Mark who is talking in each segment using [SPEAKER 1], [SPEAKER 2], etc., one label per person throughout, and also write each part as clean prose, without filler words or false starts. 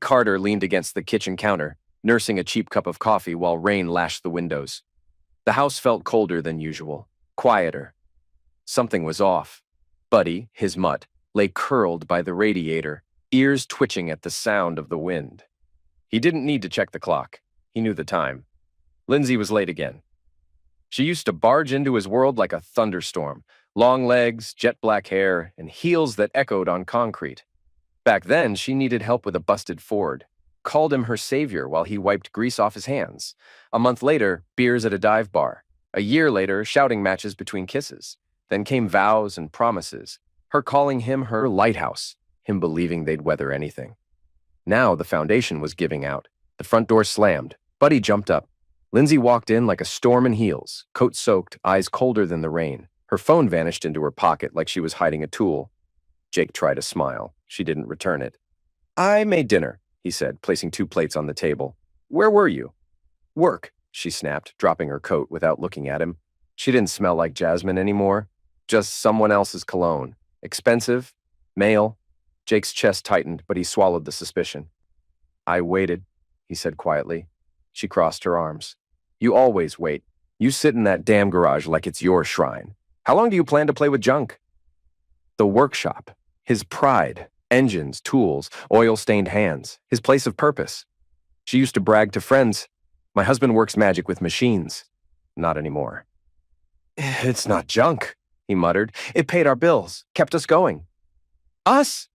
[SPEAKER 1] Carter leaned against the kitchen counter, nursing a cheap cup of coffee while rain lashed the windows. The house felt colder than usual, quieter. Something was off. Buddy, his mutt, lay curled by the radiator, ears twitching at the sound of the wind. He didn't need to check the clock. He knew the time. Lindsay was late again. She used to barge into his world like a thunderstorm, long legs, jet black hair, and heels that echoed on concrete. Back then, she needed help with a busted Ford, called him her savior while he wiped grease off his hands. A month later, beers at a dive bar. A year later, shouting matches between kisses. Then came vows and promises, her calling him her lighthouse, him believing they'd weather anything. Now the foundation was giving out. The front door slammed. Buddy jumped up. Lindsay walked in like a storm in heels, coat soaked, eyes colder than the rain. Her phone vanished into her pocket like she was hiding a tool. Jake tried a smile. She didn't return it. "I made dinner," he said, placing 2 plates on the table. "Where were you?" "Work," she snapped, dropping her coat without looking at him. She didn't smell like jasmine anymore, just someone else's cologne. Expensive, male. Jake's chest tightened, but he swallowed the suspicion. "I waited," he said quietly. She crossed her arms. "You always wait. You sit in that damn garage like it's your shrine. How long do you plan to play with junk?" The workshop. His pride. Engines, tools, oil-stained hands. His place of purpose. She used to brag to friends, "My husband works magic with machines." Not anymore. "It's not junk," he muttered. "It paid our bills, kept us going." "Us?"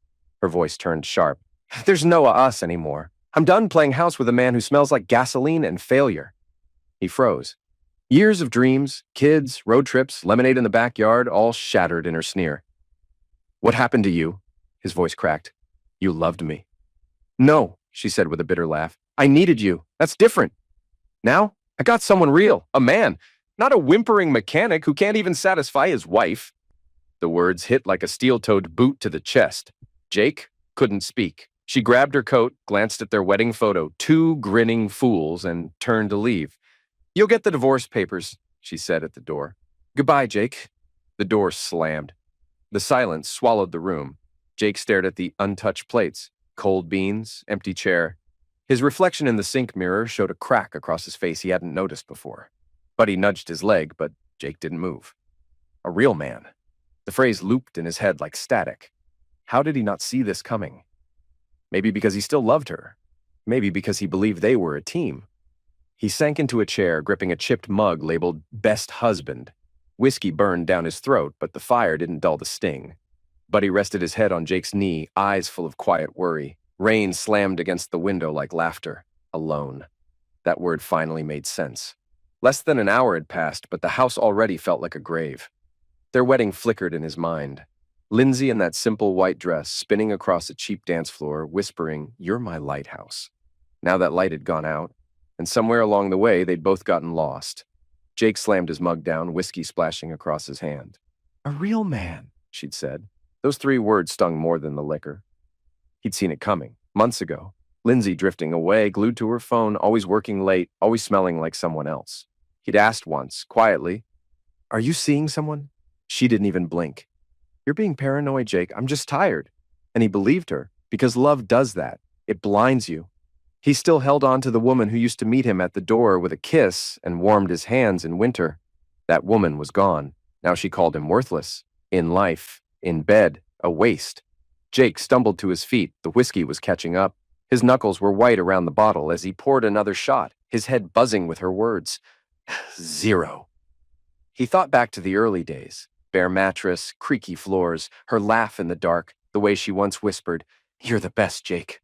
[SPEAKER 1] Her voice turned sharp. "There's no us anymore. I'm done playing house with a man who smells like gasoline and failure." He froze. Years of dreams, kids, road trips, lemonade in the backyard, all shattered in her sneer. "What happened to you?" His voice cracked. "You loved me." "No," she said with a bitter laugh. "I needed you. That's different. Now, I got someone real, a man, not a whimpering mechanic who can't even satisfy his wife." The words hit like a steel-toed boot to the chest. Jake couldn't speak. She grabbed her coat, glanced at their wedding photo, 2 grinning fools, and turned to leave. "You'll get the divorce papers," she said at the door. "Goodbye, Jake." The door slammed. The silence swallowed the room. Jake stared at the untouched plates, cold beans, empty chair. His reflection in the sink mirror showed a crack across his face he hadn't noticed before. Buddy nudged his leg, but Jake didn't move. A real man. The phrase looped in his head like static. How did he not see this coming? Maybe because he still loved her. Maybe because he believed they were a team. He sank into a chair, gripping a chipped mug labeled "Best Husband." Whiskey burned down his throat, but the fire didn't dull the sting. Buddy rested his head on Jake's knee, eyes full of quiet worry. Rain slammed against the window like laughter. Alone. That word finally made sense. Less than an hour had passed, but the house already felt like a grave. Their wedding flickered in his mind. Lindsay in that simple white dress, spinning across a cheap dance floor, whispering, "You're my lighthouse." Now that light had gone out, and somewhere along the way they'd both gotten lost. Jake slammed his mug down, whiskey splashing across his hand. "A real man," she'd said. Those 3 words stung more than the liquor. He'd seen it coming, months ago. Lindsay drifting away, glued to her phone, always working late, always smelling like someone else. He'd asked once, quietly, "Are you seeing someone?" She didn't even blink. "You're being paranoid, Jake. I'm just tired." And he believed her, because love does that. It blinds you. He still held on to the woman who used to meet him at the door with a kiss and warmed his hands in winter. That woman was gone. Now she called him worthless. In life, in bed, a waste. Jake stumbled to his feet. The whiskey was catching up. His knuckles were white around the bottle as he poured another shot, his head buzzing with her words. 0. He thought back to the early days. Bare mattress, creaky floors, her laugh in the dark, the way she once whispered, "You're the best, Jake."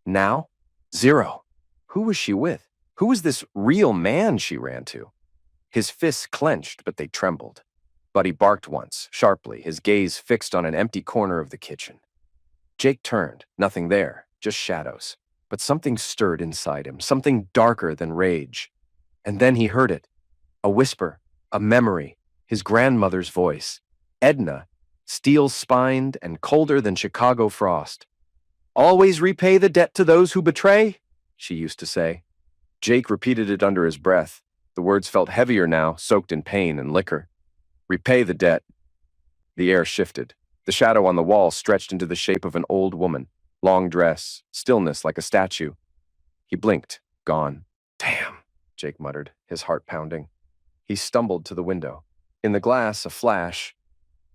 [SPEAKER 1] Now? 0. Who was she with? Who was this real man she ran to? His fists clenched, but they trembled. Buddy barked once, sharply, his gaze fixed on an empty corner of the kitchen. Jake turned, nothing there, just shadows. But something stirred inside him, something darker than rage. And then he heard it. A whisper, a memory, his grandmother's voice. Edna, steel-spined and colder than Chicago frost. "Always repay the debt to those who betray," she used to say. Jake repeated it under his breath. The words felt heavier now, soaked in pain and liquor. Repay the debt. The air shifted. The shadow on the wall stretched into the shape of an old woman. Long dress, stillness like a statue. He blinked, gone. Damn, Jake muttered, his heart pounding. He stumbled to the window. In the glass, a flash.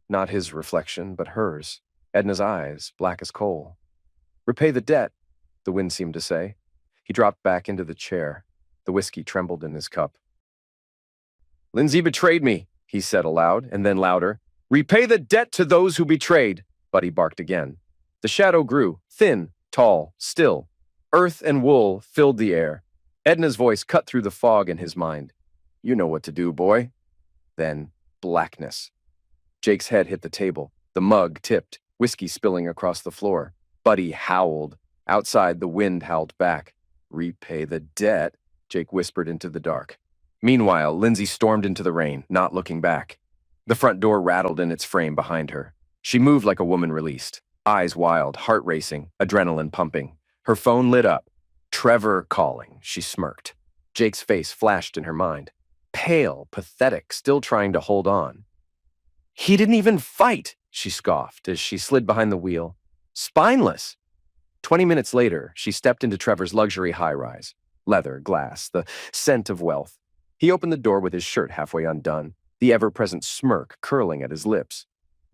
[SPEAKER 1] Not his reflection, but hers. Edna's eyes, black as coal. Repay the debt, the wind seemed to say. He dropped back into the chair. The whiskey trembled in his cup. Lindsay betrayed me, he said aloud, and then louder. Repay the debt to those who betrayed, Buddy barked again. The shadow grew, thin, tall, still. Earth and wool filled the air. Edna's voice cut through the fog in his mind. You know what to do, boy. Then, blackness. Jake's head hit the table. The mug tipped, whiskey spilling across the floor. Buddy howled. Outside, the wind howled back. Repay the debt, Jake whispered into the dark. Meanwhile, Lindsay stormed into the rain, not looking back. The front door rattled in its frame behind her. She moved like a woman released, eyes wild, heart racing, adrenaline pumping. Her phone lit up. Trevor calling, she smirked. Jake's face flashed in her mind. Pale, pathetic, still trying to hold on. He didn't even fight, she scoffed as she slid behind the wheel. Spineless. 20 minutes later, she stepped into Trevor's luxury high-rise. Leather, glass, the scent of wealth. He opened the door with his shirt halfway undone, the ever-present smirk curling at his lips.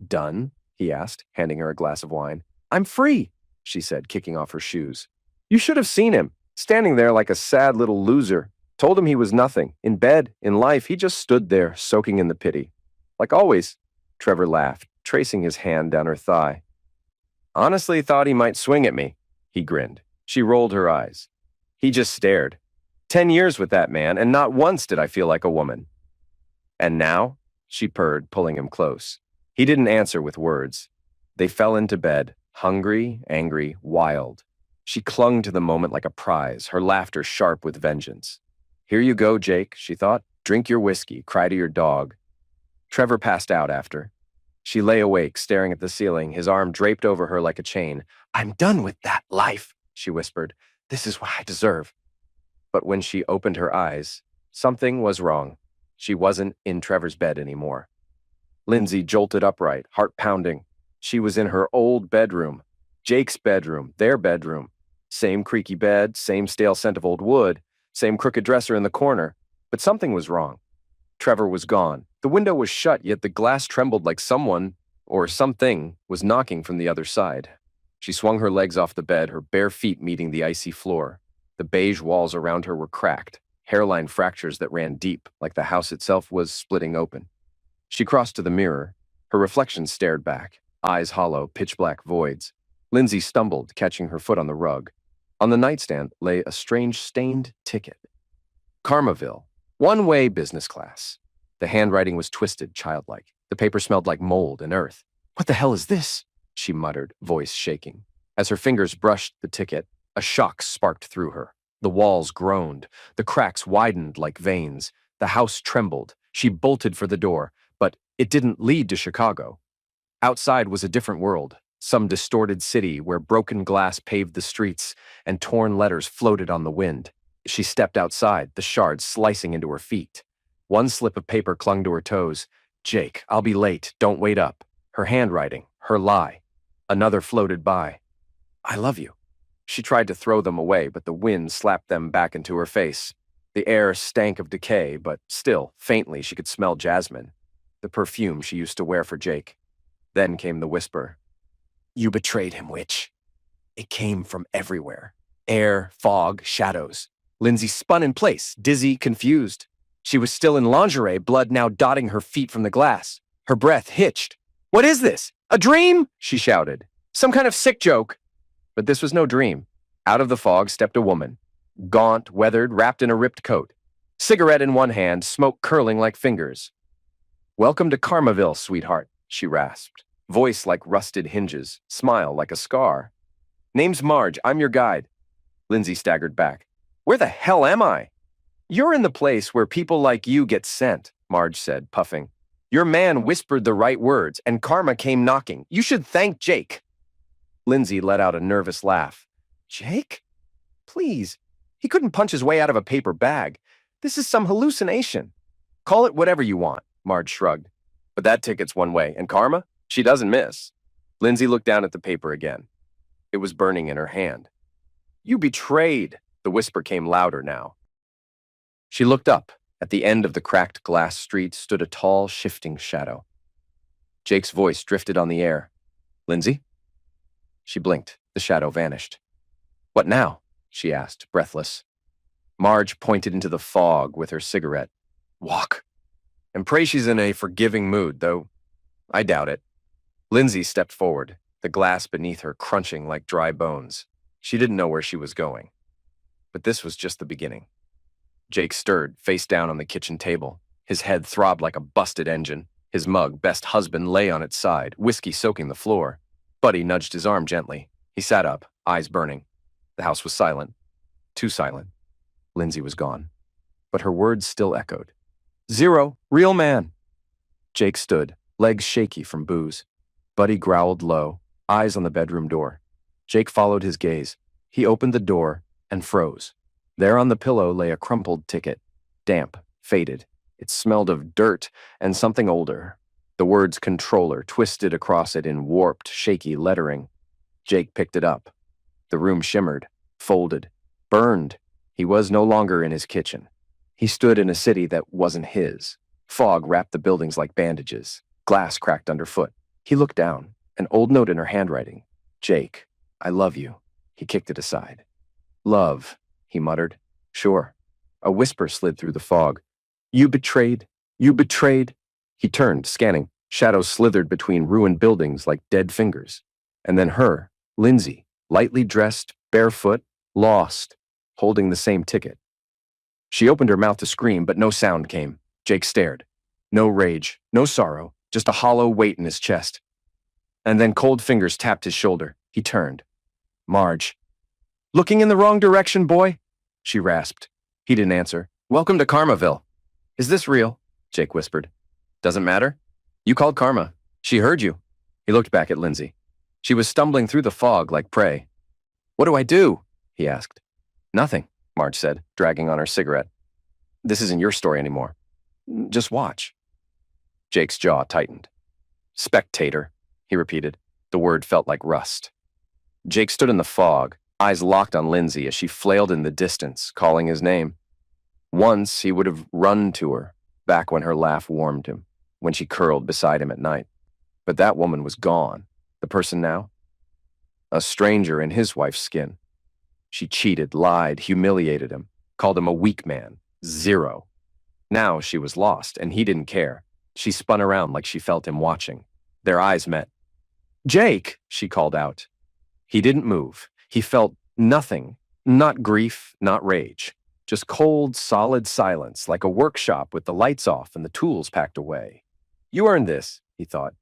[SPEAKER 1] Done? He asked, handing her a glass of wine. I'm free, she said, kicking off her shoes. You should have seen him, standing there like a sad little loser. Told him he was nothing. In bed, in life, he just stood there, soaking in the pity. Like always, Trevor laughed, tracing his hand down her thigh. Honestly thought he might swing at me, he grinned. She rolled her eyes. He just stared. 10 years with that man, and not once did I feel like a woman. And now? She purred, pulling him close. He didn't answer with words. They fell into bed, hungry, angry, wild. She clung to the moment like a prize, her laughter sharp with vengeance. Here you go, Jake, she thought. Drink your whiskey, cry to your dog. Trevor passed out after. She lay awake, staring at the ceiling, his arm draped over her like a chain. I'm done with that life, she whispered. This is what I deserve. But when she opened her eyes, something was wrong. She wasn't in Trevor's bed anymore. Lindsay jolted upright, heart pounding. She was in her old bedroom. Jake's bedroom, their bedroom. Same creaky bed, same stale scent of old wood, same crooked dresser in the corner. But something was wrong. Trevor was gone. The window was shut, yet the glass trembled like someone, or something, was knocking from the other side. She swung her legs off the bed, her bare feet meeting the icy floor. The beige walls around her were cracked, hairline fractures that ran deep, like the house itself was splitting open. She crossed to the mirror. Her reflection stared back, eyes hollow, pitch-black voids. Lindsay stumbled, catching her foot on the rug. On the nightstand lay a strange stained ticket. Karmaville, one-way business class. The handwriting was twisted, childlike. The paper smelled like mold and earth. What the hell is this? She muttered, voice shaking. As her fingers brushed the ticket, a shock sparked through her. The walls groaned. The cracks widened like veins. The house trembled. She bolted for the door, but it didn't lead to Chicago. Outside was a different world, some distorted city where broken glass paved the streets and torn letters floated on the wind. She stepped outside, the shards slicing into her feet. One slip of paper clung to her toes. Jake, I'll be late. Don't wait up. Her handwriting, her lie. Another floated by. I love you. She tried to throw them away, but the wind slapped them back into her face. The air stank of decay, but still, faintly, she could smell jasmine, the perfume she used to wear for Jake. Then came the whisper. You betrayed him, witch. It came from everywhere. Air, fog, shadows. Lindsay spun in place, dizzy, confused. She was still in lingerie, blood now dotting her feet from the glass. Her breath hitched. What is this? A dream? She shouted. Some kind of sick joke. But this was no dream. Out of the fog stepped a woman. Gaunt, weathered, wrapped in a ripped coat. Cigarette in one hand, smoke curling like fingers. Welcome to Karmaville, sweetheart, she rasped. Voice like rusted hinges, smile like a scar. Name's Marge, I'm your guide. Lindsay staggered back. Where the hell am I? You're in the place where people like you get sent, Marge said, puffing. Your man whispered the right words, and karma came knocking. You should thank Jake. Lindsay let out a nervous laugh. Jake? Please. He couldn't punch his way out of a paper bag. This is some hallucination. Call it whatever you want, Marge shrugged. But that ticket's one way, and karma? She doesn't miss. Lindsay looked down at the paper again. It was burning in her hand. "You betrayed!" The whisper came louder now. She looked up. At the end of the cracked glass street stood a tall, shifting shadow. Jake's voice drifted on the air. "Lindsay?" She blinked. The shadow vanished. "What now?" she asked, breathless. Marge pointed into the fog with her cigarette. "Walk. And pray she's in a forgiving mood, though I doubt it." Lindsay stepped forward, the glass beneath her crunching like dry bones. She didn't know where she was going. But this was just the beginning. Jake stirred, face down on the kitchen table. His head throbbed like a busted engine. His mug, best husband, lay on its side, whiskey soaking the floor. Buddy nudged his arm gently. He sat up, eyes burning. The house was silent. Too silent. Lindsay was gone. But her words still echoed. "Zero, real man." Jake stood, legs shaky from booze. Buddy growled low, eyes on the bedroom door. Jake followed his gaze. He opened the door and froze. There on the pillow lay a crumpled ticket, damp, faded. It smelled of dirt and something older. The words "controller" twisted across it in warped, shaky lettering. Jake picked it up. The room shimmered, folded, burned. He was no longer in his kitchen. He stood in a city that wasn't his. Fog wrapped the buildings like bandages. Glass cracked underfoot. He looked down, an old note in her handwriting. "Jake, I love you." He kicked it aside. "Love," he muttered. "Sure." A whisper slid through the fog. "You betrayed. You betrayed." He turned, scanning. Shadows slithered between ruined buildings like dead fingers. And then her, Lindsay, lightly dressed, barefoot, lost, holding the same ticket. She opened her mouth to scream, but no sound came. Jake stared. No rage, no sorrow, just a hollow weight in his chest. And then cold fingers tapped his shoulder. He turned. "Marge." "Looking in the wrong direction, boy," she rasped. He didn't answer. "Welcome to Karmaville." "Is this real?" Jake whispered. "Doesn't matter. You called Karma. She heard you." He looked back at Lindsay. She was stumbling through the fog like prey. "What do I do?" he asked. "Nothing," Marge said, dragging on her cigarette. "This isn't your story anymore. Just watch." Jake's jaw tightened. "Spectator," he repeated. The word felt like rust. Jake stood in the fog, eyes locked on Lindsay as she flailed in the distance, calling his name. Once he would have run to her, back when her laugh warmed him, when she curled beside him at night. But that woman was gone. The person now? A stranger in his wife's skin. She cheated, lied, humiliated him, called him a weak man. Zero. Now she was lost, and he didn't care. She spun around like she felt him watching. Their eyes met. "Jake," she called out. He didn't move. He felt nothing, not grief, not rage. Just cold, solid silence, like a workshop with the lights off and the tools packed away. "You earned this," he thought.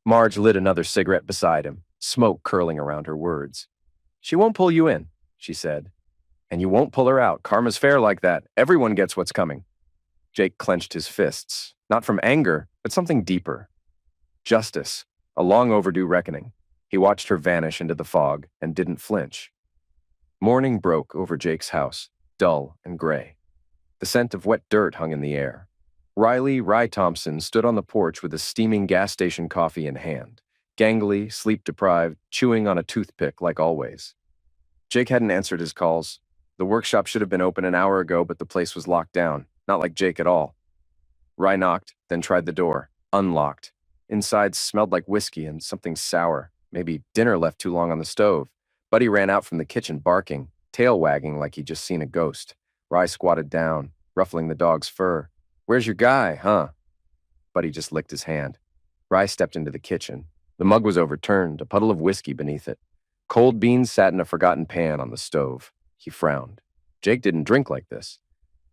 [SPEAKER 1] Marge lit another cigarette beside him, smoke curling around her words. "She won't pull you in," she said. "And you won't pull her out. Karma's fair like that. Everyone gets what's coming." Jake clenched his fists, not from anger, but something deeper. Justice, a long overdue reckoning. He watched her vanish into the fog and didn't flinch. Morning broke over Jake's house, dull and gray. The scent of wet dirt hung in the air. Riley Thompson stood on the porch with a steaming gas station coffee in hand, gangly, sleep-deprived, chewing on a toothpick like always. Jake hadn't answered his calls. The workshop should have been open an hour ago, but the place was locked down. Not like Jake at all. Ry knocked, then tried the door. Unlocked. Inside smelled like whiskey and something sour. Maybe dinner left too long on the stove. Buddy ran out from the kitchen barking, tail wagging like he'd just seen a ghost. Ry squatted down, ruffling the dog's fur. "Where's your guy, huh?" Buddy just licked his hand. Ry stepped into the kitchen. The mug was overturned, a puddle of whiskey beneath it. Cold beans sat in a forgotten pan on the stove. He frowned. Jake didn't drink like this.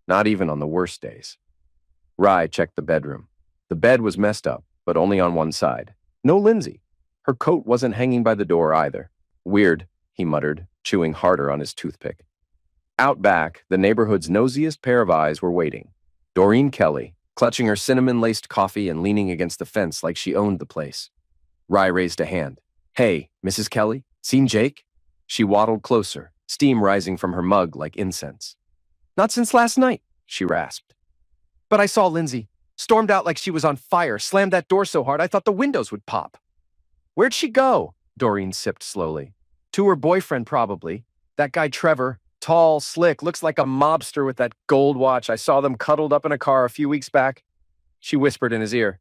[SPEAKER 1] Not even on the worst days. Ry checked the bedroom. The bed was messed up, but only on one side. No Lindsay. Her coat wasn't hanging by the door either. "Weird," he muttered, chewing harder on his toothpick. Out back, the neighborhood's nosiest pair of eyes were waiting. Doreen Kelly, clutching her cinnamon-laced coffee and leaning against the fence like she owned the place. Ry raised a hand. "Hey, Mrs. Kelly, seen Jake?" She waddled closer, steam rising from her mug like incense. "Not since last night," she rasped. "But I saw Lindsay. Stormed out like she was on fire, slammed that door so hard I thought the windows would pop." "Where'd she go?" Doreen sipped slowly. To her boyfriend, probably. That guy Trevor, tall, slick, looks like a mobster with that gold watch. I saw them cuddled up in a car a few weeks back. She whispered in his ear.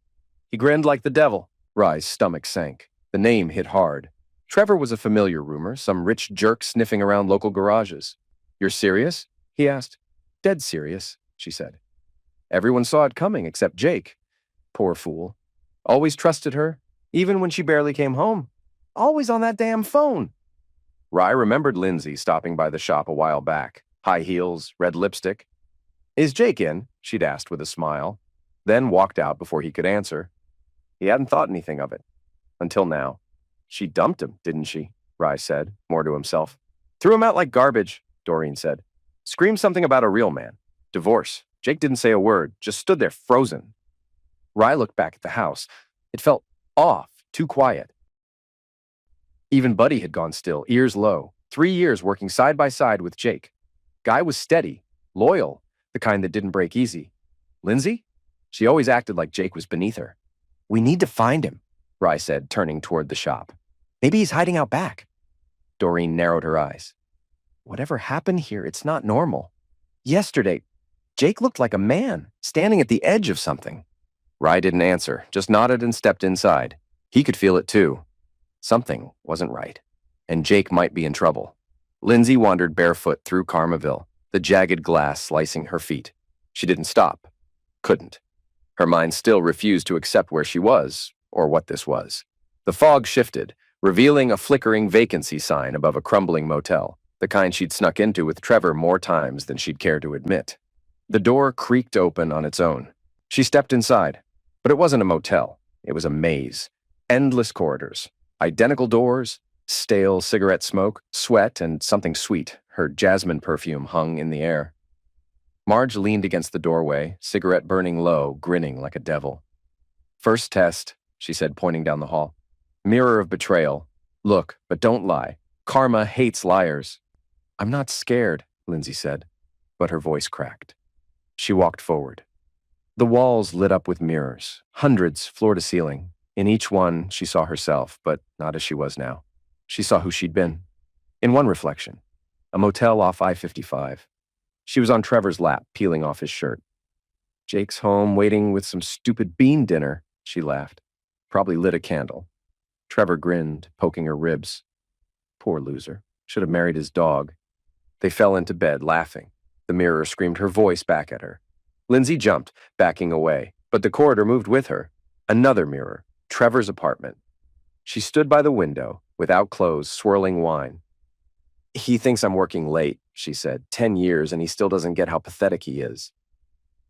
[SPEAKER 1] He grinned like the devil. Rye's stomach sank. The name hit hard. Trevor was a familiar rumor, some rich jerk sniffing around local garages. You're serious? He asked. Dead serious, she said. Everyone saw it coming except Jake. Poor fool. Always trusted her, even when she barely came home. Always on that damn phone. Rye remembered Lindsay stopping by the shop a while back. High heels, red lipstick. Is Jake in? She'd asked with a smile, then walked out before he could answer. He hadn't thought anything of it. Until now. She dumped him, didn't she? Rye said, more to himself. Threw him out like garbage, Doreen said. Screamed something about a real man. Divorce. Jake didn't say a word, just stood there frozen. Rye looked back at the house. It felt off, too quiet. Even Buddy had gone still, ears low. 3 years working side by side with Jake. Guy was steady, loyal, the kind that didn't break easy. Lindsay? She always acted like Jake was beneath her. We need to find him, Rye said, turning toward the shop. Maybe he's hiding out back. Doreen narrowed her eyes. Whatever happened here, it's not normal. Yesterday, Jake looked like a man, standing at the edge of something. Rye didn't answer, just nodded and stepped inside. He could feel it too. Something wasn't right, and Jake might be in trouble. Lindsay wandered barefoot through Carmaville, the jagged glass slicing her feet. She didn't stop. Couldn't. Her mind still refused to accept where she was, or what this was. The fog shifted, revealing a flickering vacancy sign above a crumbling motel, the kind she'd snuck into with Trevor more times than she'd care to admit. The door creaked open on its own. She stepped inside, but it wasn't a motel. It was a maze. Endless corridors, identical doors, stale cigarette smoke, sweat, and something sweet. Her jasmine perfume hung in the air. Marge leaned against the doorway, cigarette burning low, grinning like a devil. First test, she said, pointing down the hall. Mirror of betrayal. Look, but don't lie. Karma hates liars. I'm not scared, Lindsay said, but her voice cracked. She walked forward. The walls lit up with mirrors, hundreds floor to ceiling. In each one, she saw herself, but not as she was now. She saw who she'd been. In one reflection, a motel off I-55. She was on Trevor's lap, peeling off his shirt. Jake's home, waiting with some stupid bean dinner, she laughed. Probably lit a candle. Trevor grinned, poking her ribs. Poor loser. Should have married his dog. They fell into bed, laughing. The mirror screamed her voice back at her. Lindsay jumped, backing away, but the corridor moved with her. Another mirror, Trevor's apartment. She stood by the window, without clothes, swirling wine. He thinks I'm working late, she said. 10 years, and he still doesn't get how pathetic he is.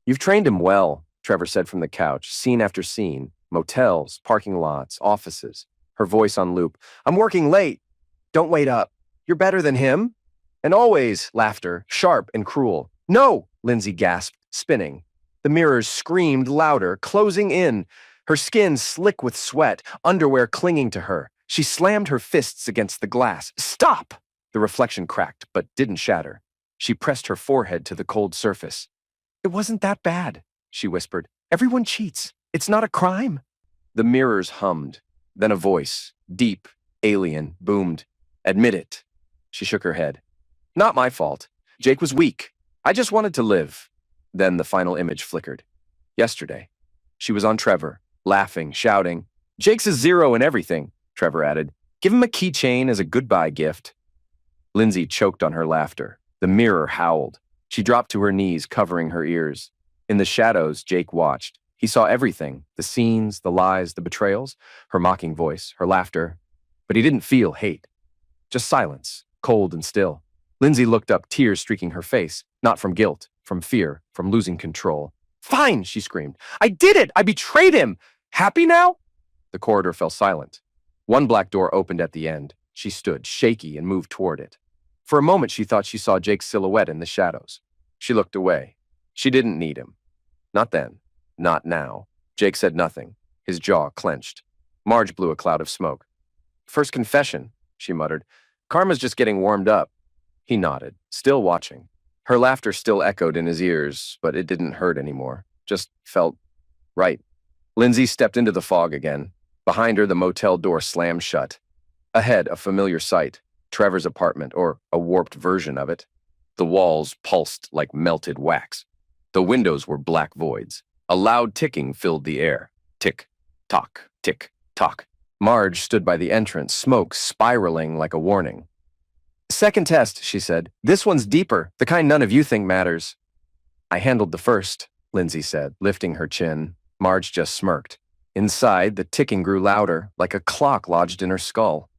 [SPEAKER 1] You've trained him well, Trevor said from the couch, scene after scene. Motels, parking lots, offices. Her voice on loop. I'm working late. Don't wait up. You're better than him. And always, laughter, sharp and cruel. No, Lindsay gasped, spinning. The mirrors screamed louder, closing in. Her skin slick with sweat, underwear clinging to her. She slammed her fists against the glass. Stop! The reflection cracked, but didn't shatter. She pressed her forehead to the cold surface. It wasn't that bad, she whispered. Everyone cheats. It's not a crime. The mirrors hummed. Then a voice, deep, alien, boomed. Admit it. She shook her head. Not my fault. Jake was weak. I just wanted to live. Then the final image flickered. Yesterday. She was on Trevor, laughing, shouting. Jake's a zero in everything, Trevor added. Give him a keychain as a goodbye gift. Lindsay choked on her laughter. The mirror howled. She dropped to her knees, covering her ears. In the shadows, Jake watched. He saw everything, the scenes, the lies, the betrayals, her mocking voice, her laughter. But he didn't feel hate. Just silence, cold and still. Lindsay looked up, tears streaking her face, not from guilt, from fear, from losing control. Fine, she screamed. I did it! I betrayed him! Happy now? The corridor fell silent. One black door opened at the end. She stood, shaky, and moved toward it. For a moment, she thought she saw Jake's silhouette in the shadows. She looked away. She didn't need him. Not then. Not now. Jake said nothing. His jaw clenched. Marge blew a cloud of smoke. First confession, she muttered. Karma's just getting warmed up. He nodded, still watching. Her laughter still echoed in his ears, but it didn't hurt anymore. Just felt right. Lindsay stepped into the fog again. Behind her, the motel door slammed shut. Ahead, a familiar sight. Trevor's apartment, or a warped version of it. The walls pulsed like melted wax. The windows were black voids. A loud ticking filled the air. Tick, tock, tick, tock. Marge stood by the entrance, smoke spiraling like a warning. "Second test," she said. "This one's deeper, the kind none of you think matters." "I handled the first," Lindsay said, lifting her chin. Marge just smirked. Inside, the ticking grew louder, like a clock lodged in her skull.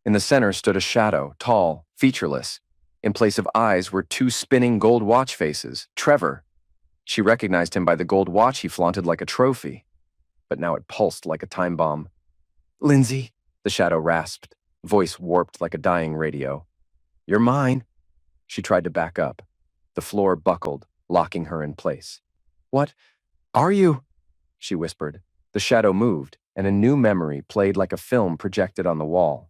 [SPEAKER 1] In the center stood a shadow, tall, featureless. In place of eyes were two spinning gold watch faces. Trevor. She recognized him by the gold watch he flaunted like a trophy. But now it pulsed like a time bomb. "Lindsay," the shadow rasped, voice warped like a dying radio. "You're mine." She tried to back up. The floor buckled, locking her in place. "What are you?" she whispered. The shadow moved, and a new memory played like a film projected on the wall.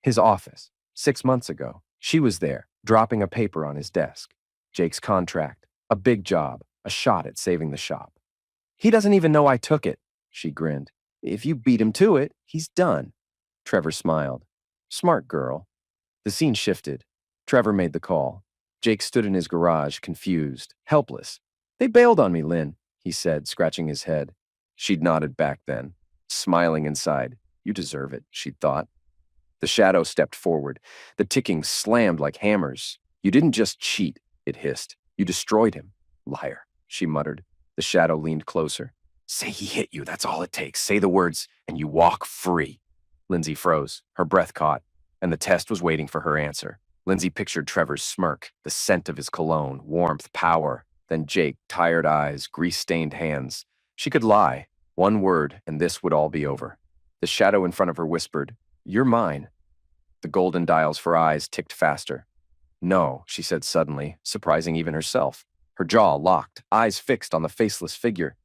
[SPEAKER 1] His office, 6 months ago. She was there, dropping a paper on his desk. Jake's contract, a big job, a shot at saving the shop. "He doesn't even know I took it," she grinned. "If you beat him to it, he's done." Trevor smiled. "Smart girl." The scene shifted. Trevor made the call. Jake stood in his garage, confused, helpless. "They bailed on me, Lynn," he said, scratching his head. She'd nodded back then, smiling inside. "You deserve it," she'd thought. The shadow stepped forward. The ticking slammed like hammers. "You didn't just cheat," it hissed. "You destroyed him." "Liar," she muttered. The shadow leaned closer. "Say he hit you, that's all it takes. Say the words, and you walk free." Lindsay froze, her breath caught, and the test was waiting for her answer. Lindsay pictured Trevor's smirk, the scent of his cologne, warmth, power. Then Jake, tired eyes, grease-stained hands. She could lie. One word, and this would all be over. The shadow in front of her whispered, "You're mine." The golden dials for eyes ticked faster. "No," she said suddenly, surprising even herself. Her jaw locked, eyes fixed on the faceless figure.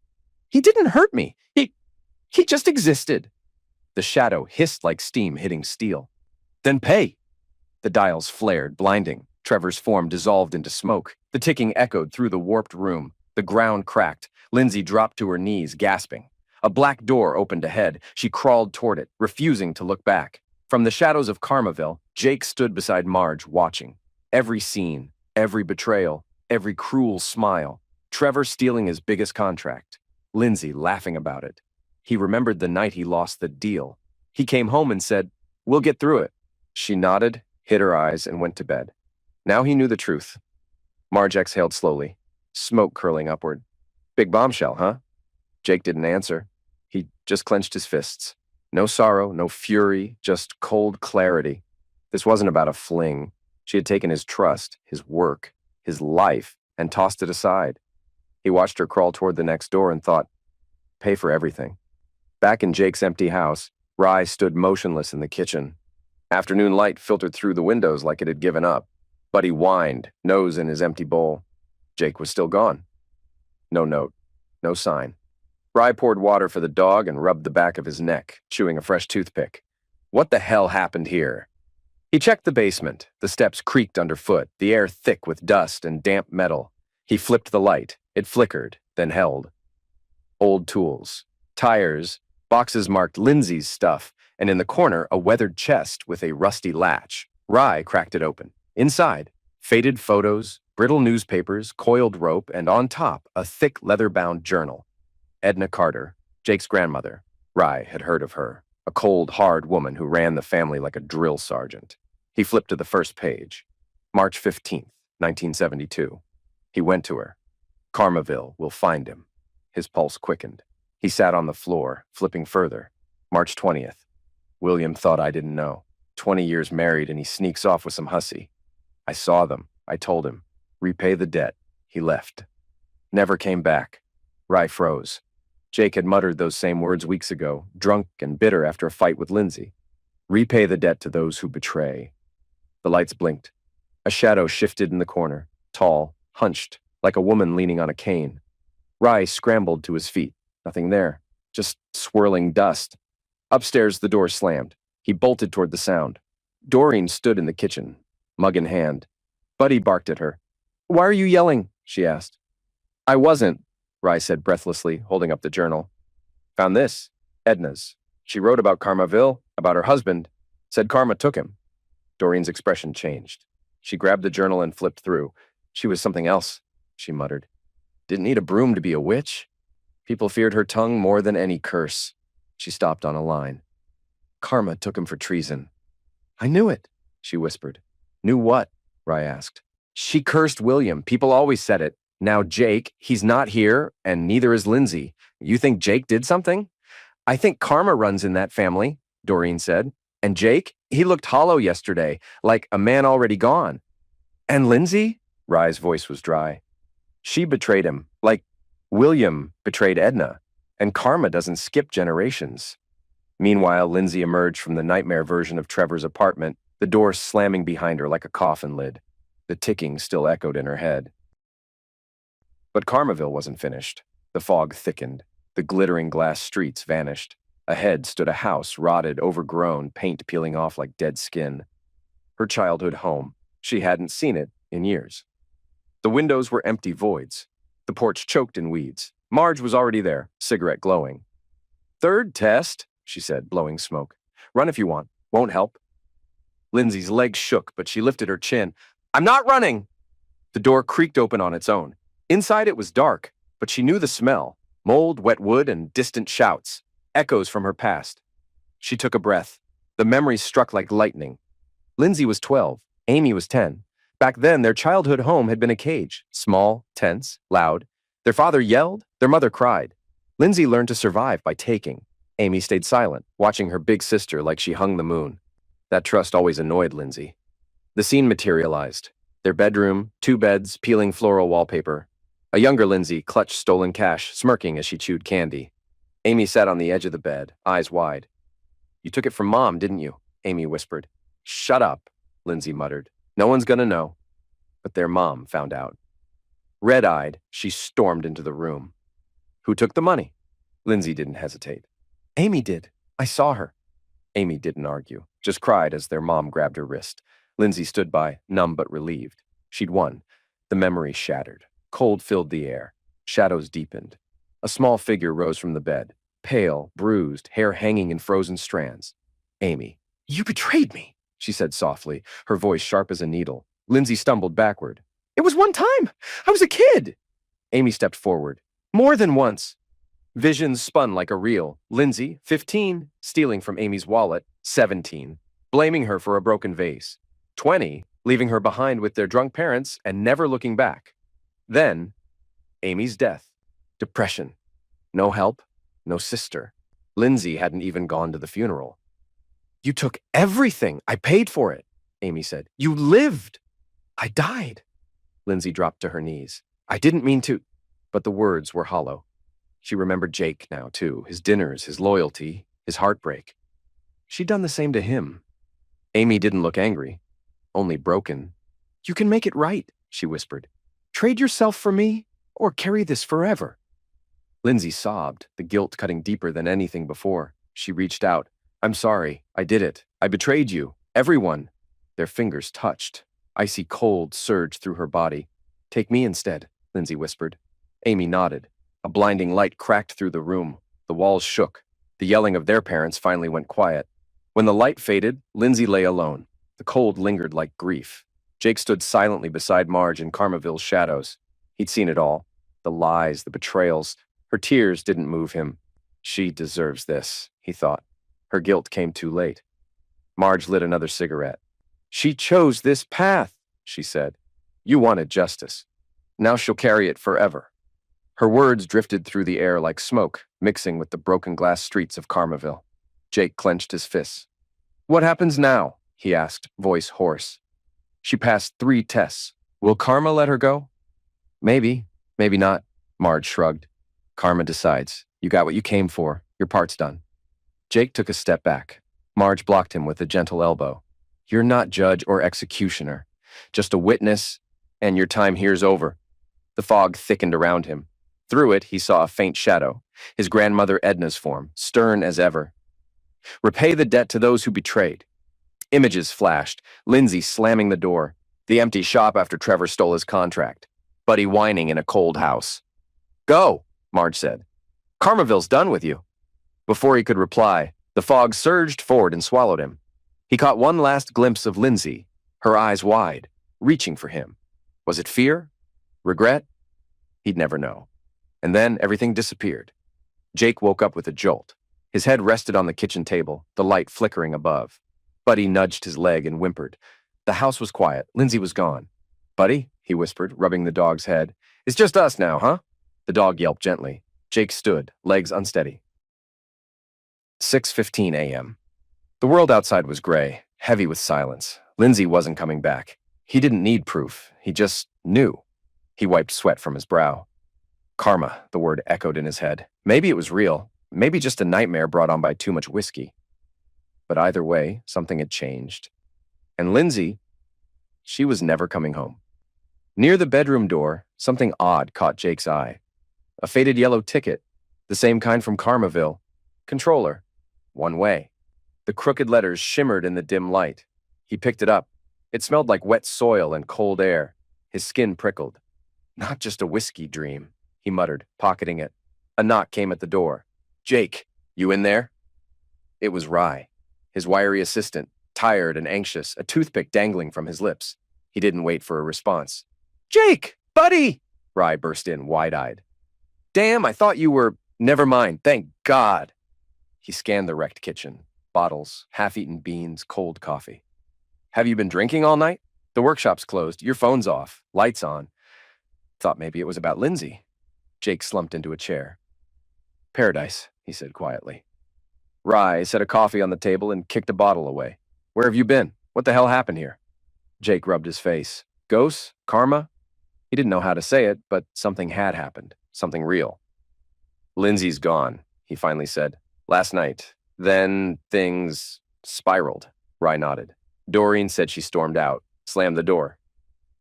[SPEAKER 1] "He didn't hurt me. He just existed." The shadow hissed like steam hitting steel. "Then pay." The dials flared, blinding. Trevor's form dissolved into smoke. The ticking echoed through the warped room. The ground cracked. Lindsay dropped to her knees, gasping. A black door opened ahead. She crawled toward it, refusing to look back. From the shadows of Carmaville, Jake stood beside Marge, watching. Every scene, every betrayal, every cruel smile. Trevor stealing his biggest contract. Lindsay laughing about it. He remembered the night he lost the deal. He came home and said, "We'll get through it." She nodded, hid her eyes, and went to bed. Now he knew the truth. Marge exhaled slowly, smoke curling upward. "Big bombshell, huh?" Jake didn't answer. He just clenched his fists. No sorrow, no fury, just cold clarity. This wasn't about a fling. She had taken his trust, his work, his life, and tossed it aside. He watched her crawl toward the next door and thought, pay for everything. Back in Jake's empty house, Rye stood motionless in the kitchen. Afternoon light filtered through the windows like it had given up. Buddy whined, nose in his empty bowl. Jake was still gone. No note, no sign. Rye poured water for the dog and rubbed the back of his neck, chewing a fresh toothpick. What the hell happened here? He checked the basement. The steps creaked underfoot, the air thick with dust and damp metal. He flipped the light. It flickered, then held. Old tools, tires, boxes marked Lindsay's stuff, and in the corner, a weathered chest with a rusty latch. Rye cracked it open. Inside, faded photos, brittle newspapers, coiled rope, and on top, a thick leather-bound journal. Edna Carter, Jake's grandmother. Rye had heard of her, a cold, hard woman who ran the family like a drill sergeant. He flipped to the first page. March 15th, 1972. He went to her. Carmaville will find him. His pulse quickened. He sat on the floor, flipping further. March 20th. William thought I didn't know. 20 years married and he sneaks off with some hussy. I saw them. I told him. Repay the debt. He left. Never came back. Rye froze. Jake had muttered those same words weeks ago, drunk and bitter after a fight with Lindsay. Repay the debt to those who betray. The lights blinked. A shadow shifted in the corner, tall, hunched, like a woman leaning on a cane. Rye scrambled to his feet. Nothing there. Just swirling dust. Upstairs, the door slammed. He bolted toward the sound. Doreen stood in the kitchen, mug in hand. Buddy barked at her. "Why are you yelling?" she asked. "I wasn't," Rye said breathlessly, holding up the journal. "Found this. Edna's. She wrote about Carmaville, about her husband. Said Karma took him." Doreen's expression changed. She grabbed the journal and flipped through. She was something else, she muttered. Didn't need a broom to be a witch. People feared her tongue more than any curse. She stopped on a line. Karma took him for treason. I knew it, she whispered. Knew what? Rye asked. She cursed William. People always said it. Now Jake, he's not here, and neither is Lindsay. You think Jake did something? I think karma runs in that family, Doreen said. And Jake, he looked hollow yesterday, like a man already gone. And Lindsay? Rye's voice was dry. She betrayed him, like William betrayed Edna, and karma doesn't skip generations. Meanwhile, Lindsay emerged from the nightmare version of Trevor's apartment, the door slamming behind her like a coffin lid. The ticking still echoed in her head. But Carmaville wasn't finished. The fog thickened. The glittering glass streets vanished. Ahead stood a house, rotted, overgrown, paint peeling off like dead skin. Her childhood home. She hadn't seen it in years. The windows were empty voids. The porch choked in weeds. Marge was already there, cigarette glowing. Third test, she said, blowing smoke. Run if you want. Won't help. Lindsay's legs shook, but she lifted her chin. I'm not running! The door creaked open on its own. Inside it was dark, but she knew the smell. Mold, wet wood, and distant shouts. Echoes from her past. She took a breath. The memories struck like lightning. Lindsay was 12. Amy was 10. Back then, their childhood home had been a cage. Small, tense, loud. Their father yelled. Their mother cried. Lindsay learned to survive by taking. Amy stayed silent, watching her big sister like she hung the moon. That trust always annoyed Lindsay. The scene materialized. Their bedroom, 2 beds, peeling floral wallpaper. A younger Lindsay clutched stolen cash, smirking as she chewed candy. Amy sat on the edge of the bed, eyes wide. You took it from Mom, didn't you? Amy whispered. Shut up, Lindsay muttered. No one's gonna know. But their mom found out. Red-eyed, she stormed into the room. Who took the money? Lindsay didn't hesitate. Amy did. I saw her. Amy didn't argue, just cried as their mom grabbed her wrist. Lindsay stood by, numb but relieved. She'd won. The memory shattered. Cold filled the air. Shadows deepened. A small figure rose from the bed, pale, bruised, hair hanging in frozen strands. Amy. You betrayed me, she said softly, her voice sharp as a needle. Lindsay stumbled backward. It was one time. I was a kid. Amy stepped forward. More than once. Visions spun like a reel. Lindsay, 15, stealing from Amy's wallet, 17, blaming her for a broken vase. 20, leaving her behind with their drunk parents and never looking back. Then, Amy's death. Depression. No help, no sister. Lindsay hadn't even gone to the funeral. You took everything. I paid for it, Amy said. You lived. I died. Lindsay dropped to her knees. I didn't mean to, but the words were hollow. She remembered Jake now, too, his dinners, his loyalty, his heartbreak. She'd done the same to him. Amy didn't look angry, only broken. You can make it right, she whispered. Trade yourself for me, or carry this forever. Lindsay sobbed, the guilt cutting deeper than anything before. She reached out. I'm sorry, I did it. I betrayed you. Everyone. Their fingers touched. Icy cold surged through her body. Take me instead, Lindsay whispered. Amy nodded. A blinding light cracked through the room. The walls shook. The yelling of their parents finally went quiet. When the light faded, Lindsay lay alone. The cold lingered like grief. Jake stood silently beside Marge in Carmaville's shadows. He'd seen it all. The lies, the betrayals. Her tears didn't move him. She deserves this, he thought. Her guilt came too late. Marge lit another cigarette. She chose this path, she said. You wanted justice. Now she'll carry it forever. Her words drifted through the air like smoke, mixing with the broken glass streets of Carmaville. Jake clenched his fists. What happens now? He asked, voice hoarse. She passed 3 tests. Will Karma let her go? Maybe, maybe not, Marge shrugged. Karma decides. You got what you came for. Your part's done. Jake took a step back. Marge blocked him with a gentle elbow. You're not judge or executioner, just a witness, and your time here's over. The fog thickened around him. Through it, he saw a faint shadow, his grandmother Edna's form, stern as ever. Repay the debt to those who betrayed. Images flashed, Lindsay slamming the door, the empty shop after Trevor stole his contract, Buddy whining in a cold house. Go, Marge said. Carmaville's done with you. Before he could reply, the fog surged forward and swallowed him. He caught one last glimpse of Lindsay, her eyes wide, reaching for him. Was it fear? Regret? He'd never know. And then everything disappeared. Jake woke up with a jolt. His head rested on the kitchen table, the light flickering above. Buddy nudged his leg and whimpered. The house was quiet. Lindsay was gone. Buddy, he whispered, rubbing the dog's head. It's just us now, huh? The dog yelped gently. Jake stood, legs unsteady. 6:15 a.m. The world outside was gray, heavy with silence. Lindsay wasn't coming back. He didn't need proof. He just knew. He wiped sweat from his brow. Karma, the word echoed in his head. Maybe it was real. Maybe just a nightmare brought on by too much whiskey. But either way, something had changed. And Lindsay, she was never coming home. Near the bedroom door, something odd caught Jake's eye. A faded yellow ticket, the same kind from Karmaville. Controller. One way. The crooked letters shimmered in the dim light. He picked it up. It smelled like wet soil and cold air. His skin prickled. Not just a whiskey dream, he muttered, pocketing it. A knock came at the door. Jake, you in there? It was Rye, his wiry assistant, tired and anxious, a toothpick dangling from his lips. He didn't wait for a response. Jake, buddy! Rye burst in, wide-eyed. Damn, I thought you were... Never mind, thank God. He scanned the wrecked kitchen. Bottles, half-eaten beans, cold coffee. Have you been drinking all night? The workshop's closed, your phone's off, lights on. Thought maybe it was about Lindsay. Jake slumped into a chair. Paradise, he said quietly. Rye set a coffee on the table and kicked a bottle away. Where have you been? What the hell happened here? Jake rubbed his face. Ghosts? Karma? He didn't know how to say it, but something had happened. Something real. Lindsay's gone, he finally said. Last night. Then things spiraled. Rye nodded. Doreen said she stormed out, slammed the door.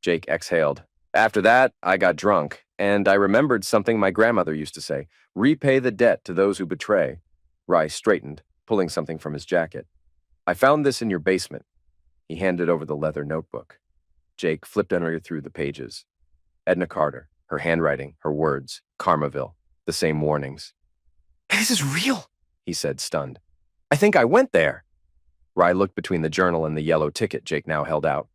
[SPEAKER 1] Jake exhaled. After that, I got drunk, and I remembered something my grandmother used to say. Repay the debt to those who betray. Rye straightened, pulling something from his jacket. I found this in your basement. He handed over the leather notebook. Jake flipped under through the pages. Edna Carter, her handwriting, her words, Karmaville, the same warnings. This is real, he said, stunned. I think I went there. Rye looked between the journal and the yellow ticket Jake now held out.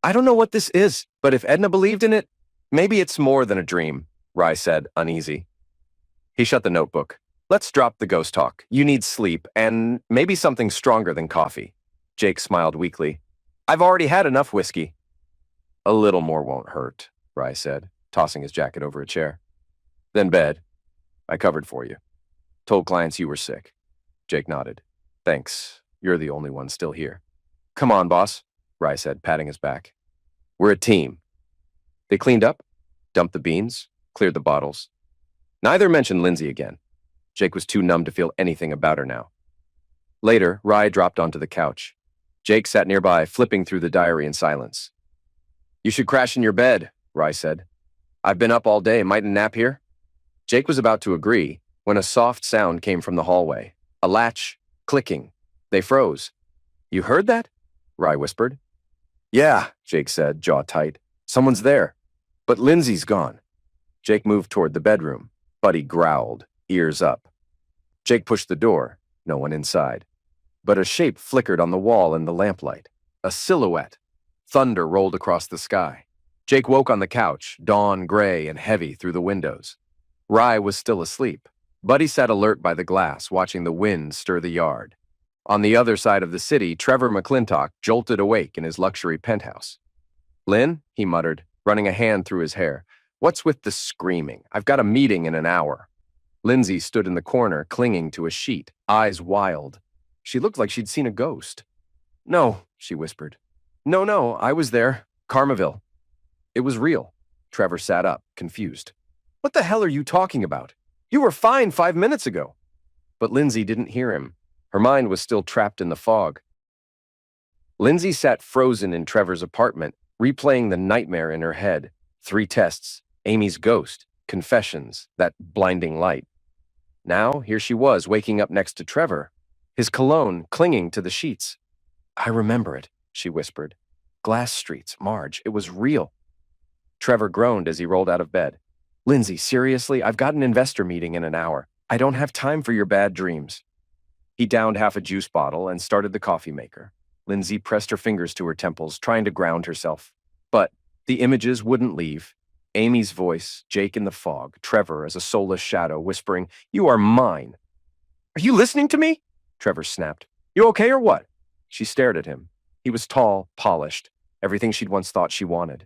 [SPEAKER 1] I don't know what this is, but if Edna believed in it, maybe it's more than a dream, Rye said, uneasy. He shut the notebook. Let's drop the ghost talk. You need sleep, and maybe something stronger than coffee. Jake smiled weakly. I've already had enough whiskey. A little more won't hurt, Rye said, tossing his jacket over a chair. Then bed. I covered for you. Told clients you were sick. Jake nodded. Thanks. You're the only one still here. Come on, boss, Rye said, patting his back. We're a team. They cleaned up, dumped the beans, cleared the bottles. Neither mentioned Lindsay again. Jake was too numb to feel anything about her now. Later, Rye dropped onto the couch. Jake sat nearby, flipping through the diary in silence. You should crash in your bed, Rye said. I've been up all day. Might a nap here? Jake was about to agree when a soft sound came from the hallway. A latch, clicking. They froze. You heard that? Rye whispered. Yeah, Jake said, jaw tight. Someone's there. But Lindsay's gone. Jake moved toward the bedroom. Buddy growled, ears up. Jake pushed the door. No one inside. But a shape flickered on the wall in the lamplight. A silhouette. Thunder rolled across the sky. Jake woke on the couch, dawn gray and heavy through the windows. Rye was still asleep. Buddy sat alert by the glass, watching the wind stir the yard. On the other side of the city, Trevor McClintock jolted awake in his luxury penthouse. Lynn, he muttered, running a hand through his hair. What's with the screaming? I've got a meeting in an hour. Lindsay stood in the corner, clinging to a sheet, eyes wild. She looked like she'd seen a ghost. No, she whispered. No, I was there. Karmaville. It was real. Trevor sat up, confused. What the hell are you talking about? You were fine 5 minutes ago. But Lindsay didn't hear him. Her mind was still trapped in the fog. Lindsay sat frozen in Trevor's apartment, replaying the nightmare in her head. 3 tests, Amy's ghost, confessions, that blinding light. Now, here she was, waking up next to Trevor, his cologne clinging to the sheets. I remember it, she whispered. Glass streets, Marge, it was real. Trevor groaned as he rolled out of bed. Lindsay, seriously, I've got an investor meeting in an hour. I don't have time for your bad dreams. He downed half a juice bottle and started the coffee maker. Lindsay pressed her fingers to her temples, trying to ground herself. But the images wouldn't leave. Amy's voice, Jake in the fog, Trevor as a soulless shadow, whispering, "You are mine." "Are you listening to me?" Trevor snapped. "You okay or what?" She stared at him. He was tall, polished, everything she'd once thought she wanted.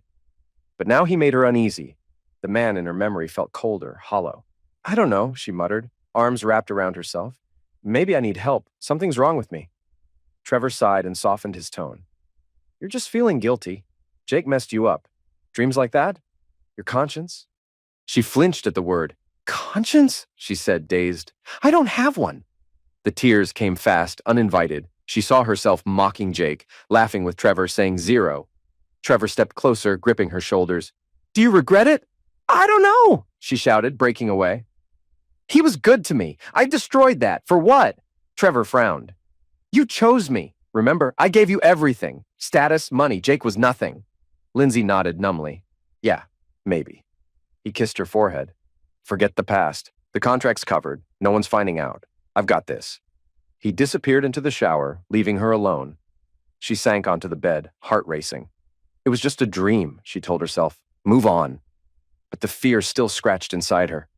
[SPEAKER 1] But now he made her uneasy. The man in her memory felt colder, hollow. "I don't know," she muttered, arms wrapped around herself. "Maybe I need help. Something's wrong with me." Trevor sighed and softened his tone. "You're just feeling guilty. Jake messed you up. Dreams like that? Your conscience?" She flinched at the word. "Conscience?" she said, dazed. "I don't have one." The tears came fast, uninvited. She saw herself mocking Jake, laughing with Trevor, saying 0. Trevor stepped closer, gripping her shoulders. "Do you regret it?" "I don't know," she shouted, breaking away. "He was good to me. I destroyed that. For what?" Trevor frowned. "You chose me. Remember, I gave you everything. Status, money. Jake was nothing." Lindsay nodded numbly. "Yeah, maybe." He kissed her forehead. "Forget the past. The contract's covered. No one's finding out. I've got this." He disappeared into the shower, leaving her alone. She sank onto the bed, heart racing. It was just a dream, she told herself. Move on. But the fear still scratched inside her.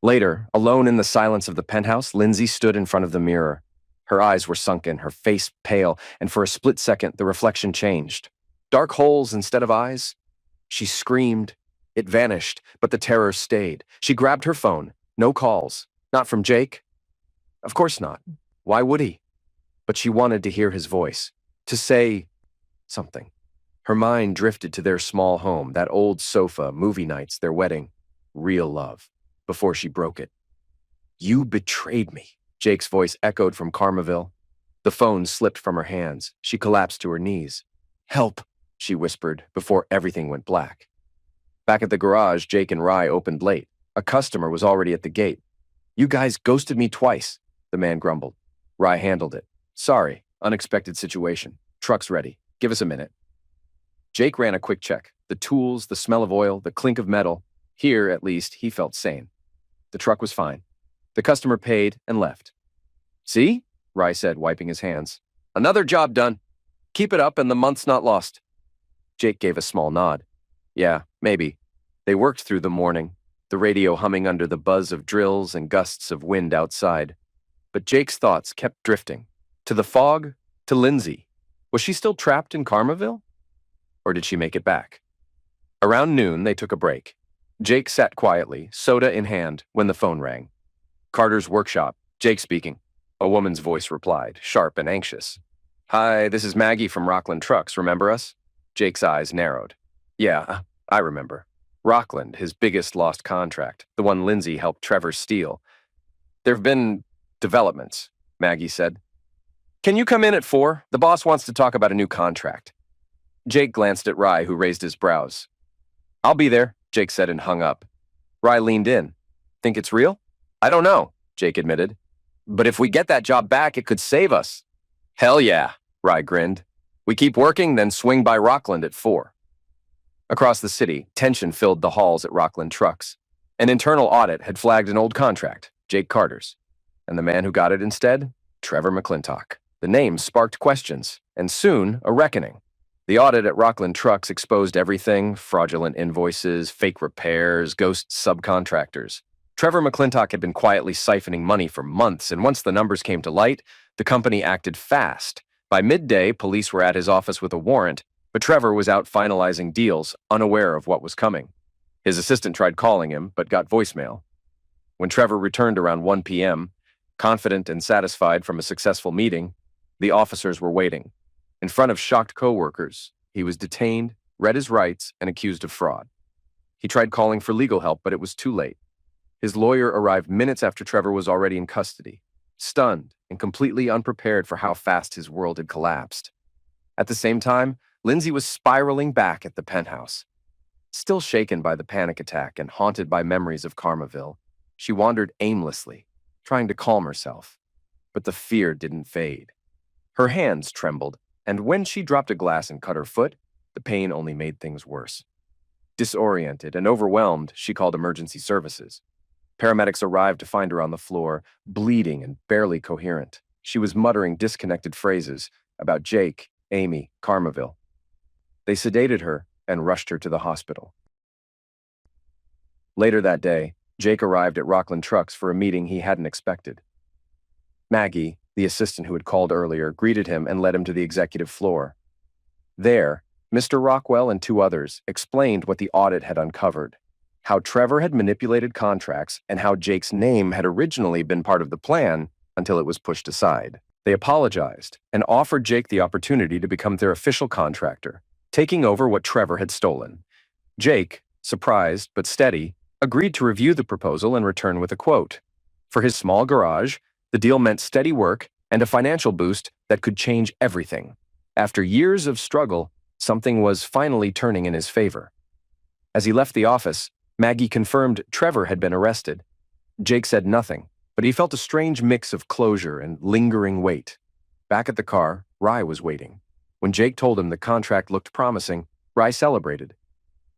[SPEAKER 1] Later, alone in the silence of the penthouse, Lindsay stood in front of the mirror. Her eyes were sunken, her face pale, and for a split second, the reflection changed. Dark holes instead of eyes. She screamed. It vanished, but the terror stayed. She grabbed her phone. No calls. Not from Jake. Of course not. Why would he? But she wanted to hear his voice, to say something. Her mind drifted to their small home, that old sofa, movie nights, their wedding. Real love. Before she broke it. "You betrayed me," Jake's voice echoed from Carmaville. The phone slipped from her hands. She collapsed to her knees. "Help," she whispered, before everything went black. Back at the garage, Jake and Rye opened late. A customer was already at the gate. "You guys ghosted me twice," the man grumbled. Rye handled it. "Sorry, unexpected situation. Truck's ready. Give us a minute." Jake ran a quick check. The tools, the smell of oil, the clink of metal. Here, at least, he felt sane. The truck was fine. The customer paid and left. "See?" Rye said, wiping his hands. "Another job done. Keep it up and the month's not lost." Jake gave a small nod. "Yeah, maybe." They worked through the morning, the radio humming under the buzz of drills and gusts of wind outside. But Jake's thoughts kept drifting. To the fog, to Lindsay. Was she still trapped in Carmaville? Or did she make it back? Around noon, they took a break. Jake sat quietly, soda in hand, when the phone rang. "Carter's workshop. Jake speaking." A woman's voice replied, sharp and anxious. "Hi, this is Maggie from Rockland Trucks. Remember us?" Jake's eyes narrowed. "Yeah, I remember. Rockland, his biggest lost contract, the one Lindsay helped Trevor steal. There've been developments," Maggie said. "Can you come in at 4? The boss wants to talk about a new contract." Jake glanced at Rye, who raised his brows. "I'll be there," Jake said and hung up. Rye leaned in. "Think it's real?" "I don't know," Jake admitted. "But if we get that job back, it could save us." "Hell yeah," Rye grinned. "We keep working, then swing by Rockland at 4. Across the city, tension filled the halls at Rockland Trucks. An internal audit had flagged an old contract, Jake Carter's. And the man who got it instead? Trevor McClintock. The name sparked questions, and soon a reckoning. The audit at Rockland Trucks exposed everything: fraudulent invoices, fake repairs, ghost subcontractors. Trevor McClintock had been quietly siphoning money for months, and once the numbers came to light, the company acted fast. By midday, police were at his office with a warrant, but Trevor was out finalizing deals, unaware of what was coming. His assistant tried calling him, but got voicemail. When Trevor returned around 1 p.m., confident and satisfied from a successful meeting, the officers were waiting. In front of shocked coworkers, he was detained, read his rights, and accused of fraud. He tried calling for legal help, but it was too late. His lawyer arrived minutes after Trevor was already in custody, stunned and completely unprepared for how fast his world had collapsed. At the same time, Lindsay was spiraling back at the penthouse. Still shaken by the panic attack and haunted by memories of Carmaville, she wandered aimlessly, trying to calm herself. But the fear didn't fade. Her hands trembled, and when she dropped a glass and cut her foot, the pain only made things worse. Disoriented and overwhelmed, she called emergency services. Paramedics arrived to find her on the floor, bleeding and barely coherent. She was muttering disconnected phrases about Jake, Amy, Carmaville. They sedated her and rushed her to the hospital. Later that day, Jake arrived at Rockland Trucks for a meeting he hadn't expected. Maggie, the assistant who had called earlier, greeted him and led him to the executive floor. There, Mr. Rockwell and two others explained what the audit had uncovered, how Trevor had manipulated contracts and how Jake's name had originally been part of the plan until it was pushed aside. They apologized and offered Jake the opportunity to become their official contractor, taking over what Trevor had stolen. Jake, surprised but steady, agreed to review the proposal and return with a quote. For his small garage, the deal meant steady work and a financial boost that could change everything. After years of struggle, something was finally turning in his favor. As he left the office, Maggie confirmed Trevor had been arrested. Jake said nothing, but he felt a strange mix of closure and lingering weight. Back at the car, Rye was waiting. When Jake told him the contract looked promising, Rye celebrated.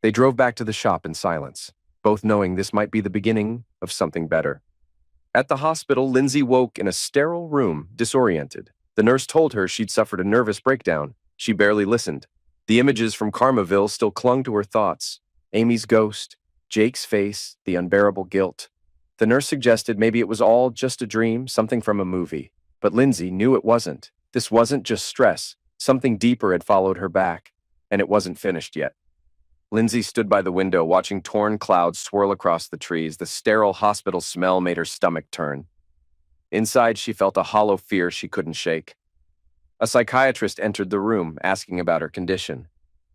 [SPEAKER 1] They drove back to the shop in silence, both knowing this might be the beginning of something better. At the hospital, Lindsay woke in a sterile room, disoriented. The nurse told her she'd suffered a nervous breakdown. She barely listened. The images from Carmaville still clung to her thoughts. Amy's ghost, Jake's face, the unbearable guilt. The nurse suggested maybe it was all just a dream, something from a movie. But Lindsay knew it wasn't. This wasn't just stress. Something deeper had followed her back, and it wasn't finished yet. Lindsay stood by the window, watching torn clouds swirl across the trees. The sterile hospital smell made her stomach turn. Inside, she felt a hollow fear she couldn't shake. A psychiatrist entered the room, asking about her condition.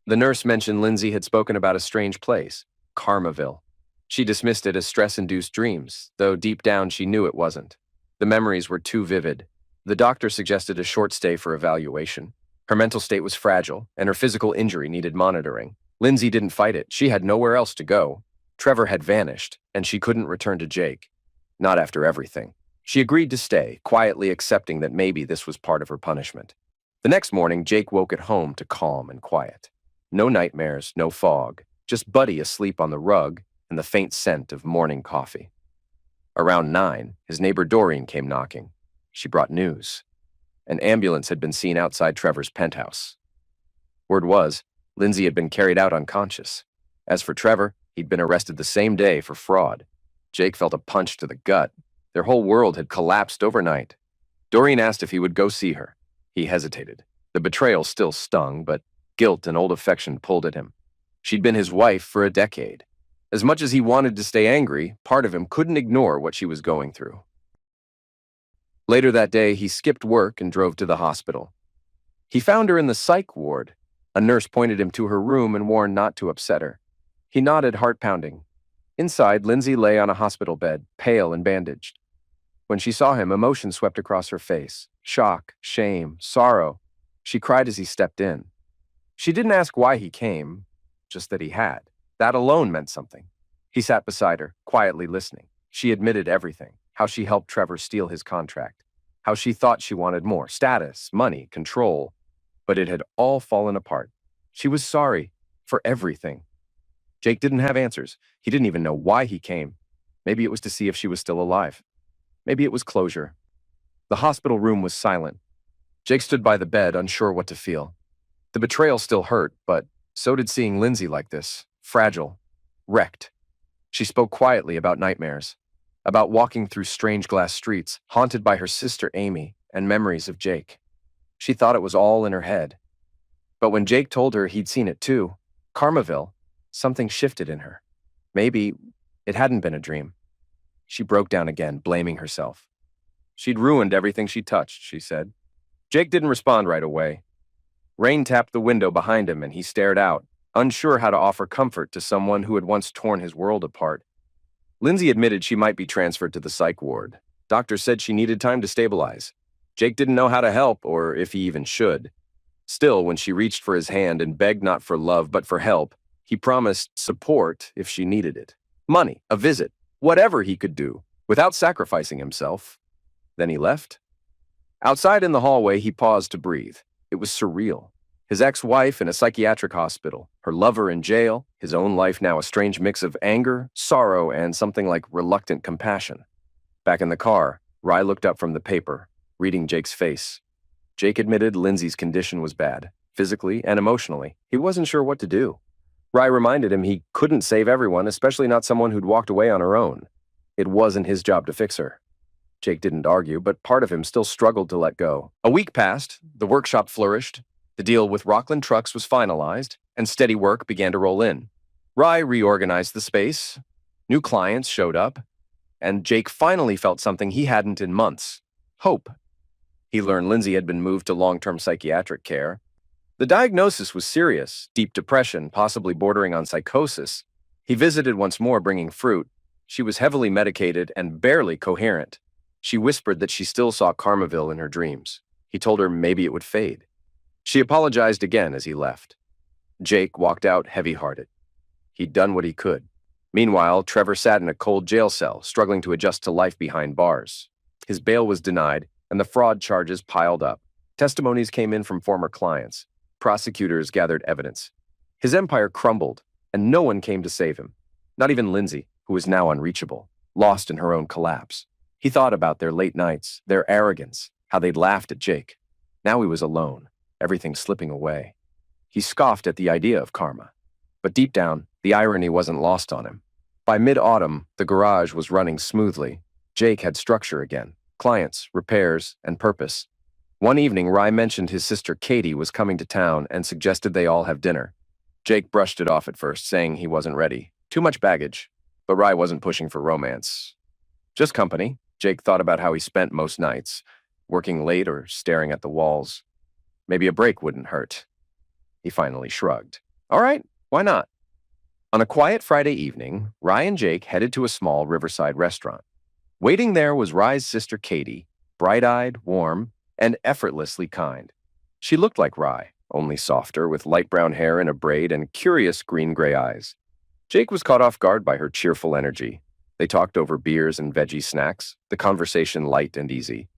[SPEAKER 1] The nurse mentioned Lindsay had spoken about a strange place, Carmaville. She dismissed it as stress-induced dreams, though deep down she knew it wasn't. The memories were too vivid. The doctor suggested a short stay for evaluation. Her mental state was fragile, and her physical injury needed monitoring. Lindsay didn't fight it. She had nowhere else to go. Trevor had vanished, and she couldn't return to Jake. Not after everything. She agreed to stay, quietly accepting that maybe this was part of her punishment. The next morning, Jake woke at home to calm and quiet. No nightmares, no fog, just Buddy asleep on the rug and the faint scent of morning coffee. Around 9, his neighbor Doreen came knocking. She brought news. An ambulance had been seen outside Trevor's penthouse. Word was, Lindsay had been carried out unconscious. As for Trevor, he'd been arrested the same day for fraud. Jake felt a punch to the gut. Their whole world had collapsed overnight. Doreen asked if he would go see her. He hesitated. The betrayal still stung, but guilt and old affection pulled at him. She'd been his wife for a decade. As much as he wanted to stay angry, part of him couldn't ignore what she was going through. Later that day, he skipped work and drove to the hospital. He found her in the psych ward. A nurse pointed him to her room and warned not to upset her. He nodded, heart pounding. Inside, Lindsay lay on a hospital bed, pale and bandaged. When she saw him, emotion swept across her face. Shock, shame, sorrow. She cried as he stepped in. She didn't ask why he came, just that he had. That alone meant something. He sat beside her, quietly listening. She admitted everything, how she helped Trevor steal his contract, how she thought she wanted more, status, money, control. But it had all fallen apart. She was sorry for everything. Jake didn't have answers. He didn't even know why he came. Maybe it was to see if she was still alive. Maybe it was closure. The hospital room was silent. Jake stood by the bed, unsure what to feel. The betrayal still hurt, but so did seeing Lindsay like this, fragile, wrecked. She spoke quietly about nightmares, about walking through strange glass streets, haunted by her sister Amy and memories of Jake. She thought it was all in her head. But when Jake told her he'd seen it too, Carmaville, something shifted in her. Maybe it hadn't been a dream. She broke down again, blaming herself. She'd ruined everything she touched, she said. Jake didn't respond right away. Rain tapped the window behind him and he stared out, unsure how to offer comfort to someone who had once torn his world apart. Lindsay admitted she might be transferred to the psych ward. Doctors said she needed time to stabilize. Jake didn't know how to help, or if he even should. Still, when she reached for his hand and begged not for love but for help, he promised support if she needed it. Money, a visit, whatever he could do, without sacrificing himself. Then he left. Outside in the hallway, he paused to breathe. It was surreal. His ex-wife in a psychiatric hospital, her lover in jail, his own life now a strange mix of anger, sorrow, and something like reluctant compassion. Back in the car, Rye looked up from the paper. reading Jake's face. Jake admitted Lindsay's condition was bad, physically and emotionally. He wasn't sure what to do. Rye reminded him he couldn't save everyone, especially not someone who'd walked away on her own. It wasn't his job to fix her. Jake didn't argue, but part of him still struggled to let go. A week passed, the workshop flourished, the deal with Rockland Trucks was finalized, and steady work began to roll in. Rye reorganized the space, new clients showed up, and Jake finally felt something he hadn't in months: hope. He learned Lindsay had been moved to long-term psychiatric care. The diagnosis was serious: deep depression, possibly bordering on psychosis. He visited once more, bringing fruit. She was heavily medicated and barely coherent. She whispered that she still saw Carmaville in her dreams. He told her maybe it would fade. She apologized again as he left. Jake walked out heavy-hearted. He'd done what he could. Meanwhile, Trevor sat in a cold jail cell, struggling to adjust to life behind bars. His bail was denied, and the fraud charges piled up. Testimonies came in from former clients. Prosecutors gathered evidence. His empire crumbled, and no one came to save him. Not even Lindsay, who was now unreachable, lost in her own collapse. He thought about their late nights, their arrogance, how they'd laughed at Jake. Now he was alone, everything slipping away. He scoffed at the idea of karma. But deep down, the irony wasn't lost on him. By mid-autumn, the garage was running smoothly. Jake had structure again: clients, repairs, and purpose. One evening, Rye mentioned his sister Katie was coming to town and suggested they all have dinner. Jake brushed it off at first, saying he wasn't ready. Too much baggage. But Rye wasn't pushing for romance. Just company. Jake thought about how he spent most nights, working late or staring at the walls. Maybe a break wouldn't hurt. He finally shrugged. All right, why not? On a quiet Friday evening, Rye and Jake headed to a small riverside restaurant. Waiting there was Rye's sister Katie, bright-eyed, warm, and effortlessly kind. She looked like Rye, only softer, with light brown hair in a braid and curious green-gray eyes. Jake was caught off guard by her cheerful energy. They talked over beers and veggie snacks, the conversation light and easy.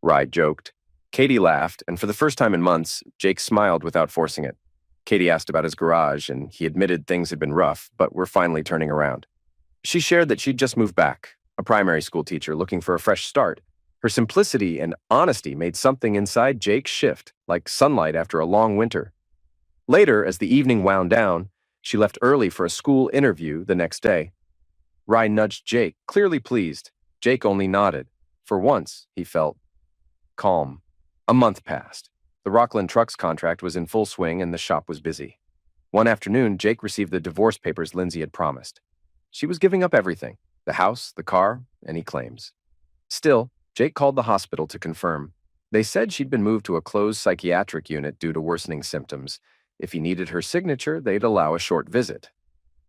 [SPEAKER 1] Rye joked. Katie laughed, and for the first time in months, Jake smiled without forcing it. Katie asked about his garage, and he admitted things had been rough, but were finally turning around. She shared that she'd just moved back, a primary school teacher looking for a fresh start. Her simplicity and honesty made something inside Jake shift, like sunlight after a long winter. Later, as the evening wound down, she left early for a school interview the next day. Rye nudged Jake, clearly pleased. Jake only nodded. For once, he felt calm. A month passed. The Rockland Trucks contract was in full swing and the shop was busy. One afternoon, Jake received the divorce papers Lindsay had promised. She was giving up everything: the house, the car, any claims. Still, Jake called the hospital to confirm. They said she'd been moved to a closed psychiatric unit due to worsening symptoms. If he needed her signature, they'd allow a short visit.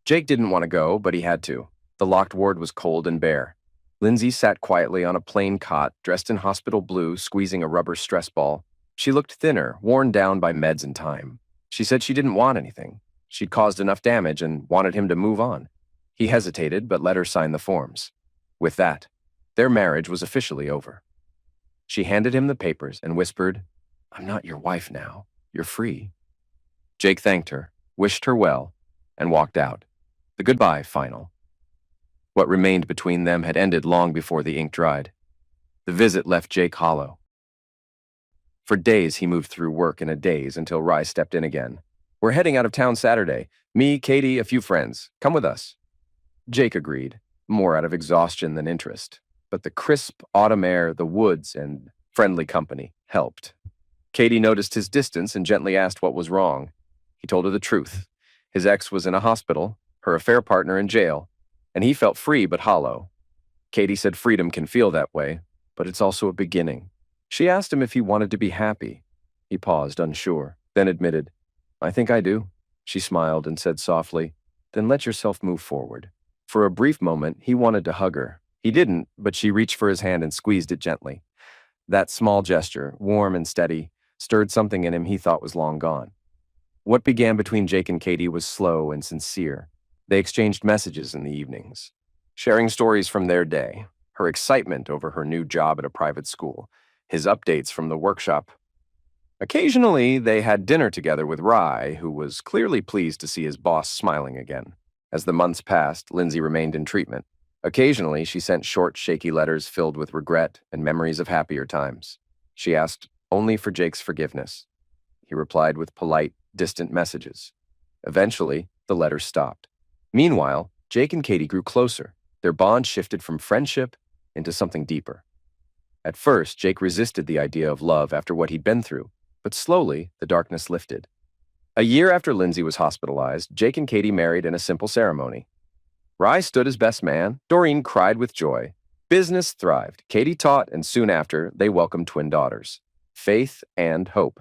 [SPEAKER 1] Jake didn't want to go, but he had to. The locked ward was cold and bare. Lindsay sat quietly on a plain cot, dressed in hospital blue, squeezing a rubber stress ball. She looked thinner, worn down by meds and time. She said she didn't want anything. She'd caused enough damage and wanted him to move on. He hesitated, but let her sign the forms. With that, their marriage was officially over. She handed him the papers and whispered, "I'm not your wife now. You're free." Jake thanked her, wished her well, and walked out. The goodbye final. What remained between them had ended long before the ink dried. The visit left Jake hollow. For days, he moved through work in a daze until Rye stepped in again. "We're heading out of town Saturday. Me, Katie, a few friends. Come with us." Jake agreed, more out of exhaustion than interest. But the crisp autumn air, the woods, and friendly company helped. Katie noticed his distance and gently asked what was wrong. He told her the truth. His ex was in a hospital, her affair partner in jail, and he felt free but hollow. Katie said freedom can feel that way, but it's also a beginning. She asked him if he wanted to be happy. He paused, unsure, then admitted, "I think I do." She smiled and said softly, "Then let yourself move forward." For a brief moment, he wanted to hug her. He didn't, but she reached for his hand and squeezed it gently. That small gesture, warm and steady, stirred something in him he thought was long gone. What began between Jake and Katie was slow and sincere. They exchanged messages in the evenings, sharing stories from their day, her excitement over her new job at a private school, his updates from the workshop. Occasionally, they had dinner together with Rye, who was clearly pleased to see his boss smiling again. As the months passed, Lindsay remained in treatment. Occasionally, she sent short, shaky letters filled with regret and memories of happier times. She asked only for Jake's forgiveness. He replied with polite, distant messages. Eventually, the letters stopped. Meanwhile, Jake and Katie grew closer. Their bond shifted from friendship into something deeper. At first, Jake resisted the idea of love after what he'd been through, but slowly, the darkness lifted. A year after Lindsay was hospitalized, Jake and Katie married in a simple ceremony. Rye stood as best man. Doreen cried with joy. Business thrived. Katie taught, and soon after, they welcomed twin daughters, Faith and Hope.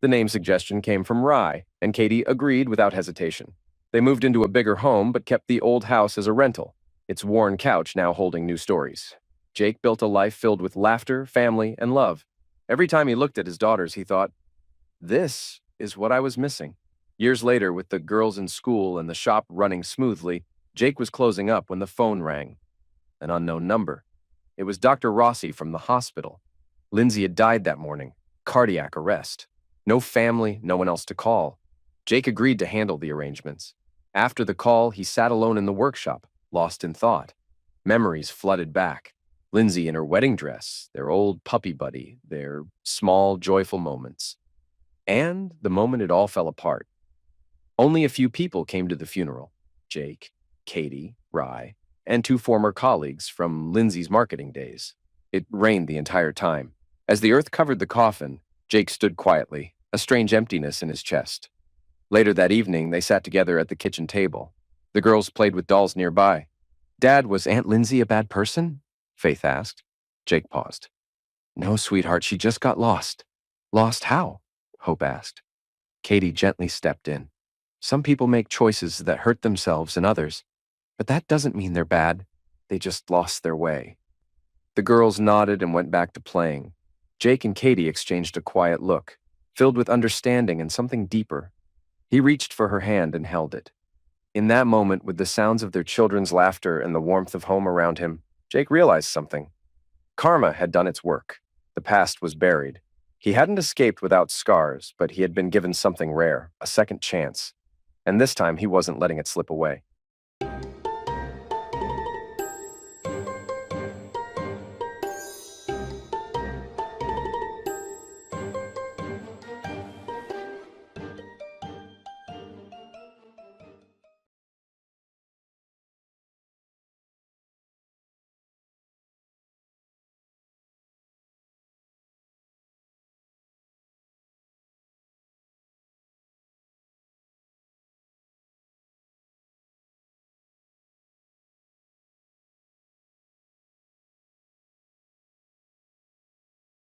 [SPEAKER 1] The name suggestion came from Rye, and Katie agreed without hesitation. They moved into a bigger home, but kept the old house as a rental, its worn couch now holding new stories. Jake built a life filled with laughter, family, and love. Every time he looked at his daughters, he thought, "This is what I was missing." Years later, with the girls in school and the shop running smoothly, Jake was closing up when the phone rang. An unknown number. It was Dr. Rossi from the hospital. Lindsay had died that morning. Cardiac arrest. No family, no one else to call. Jake agreed to handle the arrangements. After the call, he sat alone in the workshop, lost in thought. Memories flooded back. Lindsay in her wedding dress, their old puppy buddy, their small, joyful moments. And the moment it all fell apart. Only a few people came to the funeral. Jake, Katie, Rye, and two former colleagues from Lindsay's marketing days. It rained the entire time. As the earth covered the coffin, Jake stood quietly, a strange emptiness in his chest. Later that evening, they sat together at the kitchen table. The girls played with dolls nearby. "Dad, was Aunt Lindsay a bad person?" Faith asked. Jake paused. "No, sweetheart, she just got lost." "Lost how?" Hope asked. Katie gently stepped in. "Some people make choices that hurt themselves and others, but that doesn't mean they're bad. They just lost their way." The girls nodded and went back to playing. Jake and Katie exchanged a quiet look, filled with understanding and something deeper. He reached for her hand and held it. In that moment, with the sounds of their children's laughter and the warmth of home around him, Jake realized something. Karma had done its work. The past was buried. He hadn't escaped without scars, but he had been given something rare, a second chance. And this time, he wasn't letting it slip away.